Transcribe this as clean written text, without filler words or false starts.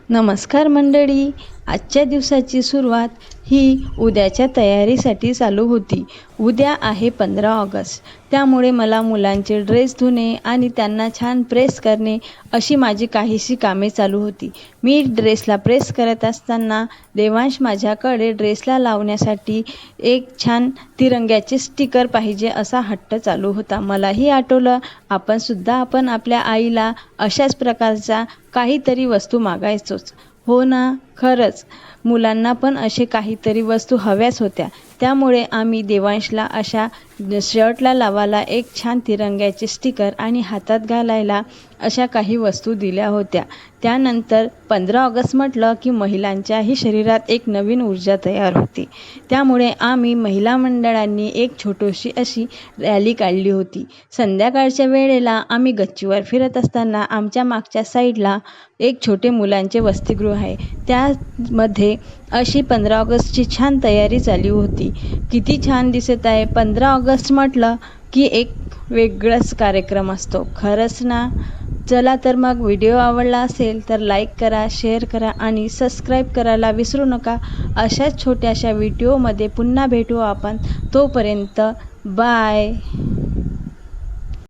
नमस्कार मंडळी. आजच्या दिवसाची सुरुवात ही उद्याच्या तयारीसाठी चालू होती. उद्या आहे 15 ऑगस्ट. त्यामुळे मला मुलांचे ड्रेस धुणे आणि त्यांना छान प्रेस करणे अशी माझी काहीशी कामे चालू होती. मी ड्रेसला प्रेस करत असताना देवांश माझ्याकडे ड्रेसला लावण्यासाठी एक छान तिरंग्याचे स्टिकर पाहिजे असा हट्ट चालू होता. मलाही आठवलं आपण आपल्या आईला अशाच प्रकारचा काहीतरी वस्तू मागायचोच. हो ना, खरंच मुलांना पण असे काहीतरी वस्तू हव्याच होत्या. त्यामुळे आम्ही देवांशला अशा शर्टला लावायला एक छान तिरंग्याचे स्टिकर आणि हातात घालायला अशा काही वस्तू दिल्या होत्या. त्यानंतर 15 ऑगस्ट म्हटलं की महिलांच्याही शरीरात एक नवीन ऊर्जा तयार होते. त्यामुळे आम्ही महिला मंडळांनी एक छोटीशी अशी रॅली काढली होती. संध्याकाळच्या वेळेला आम्ही गच्चीवर फिरत असताना आमच्या मागच्या साईडला एक छोटे मुलांचे वसतिगृह आहे. त्यामध्ये अशी 15 ऑगस्टची छान तयारी चालू होती. किती छान दिसत आहे. 15 ऑगस्ट म्हटलं की एक वेगळाच कार्यक्रम असतो. खरंच ना. चला तर मग व्हिडिओ आवडला असेल तर लाईक करा, शेअर करा आणि सबस्क्राईब करायला विसरू नका. अशाच छोट्याशा व्हिडिओमध्ये पुन्हा भेटू आपण. तोपर्यंत बाय.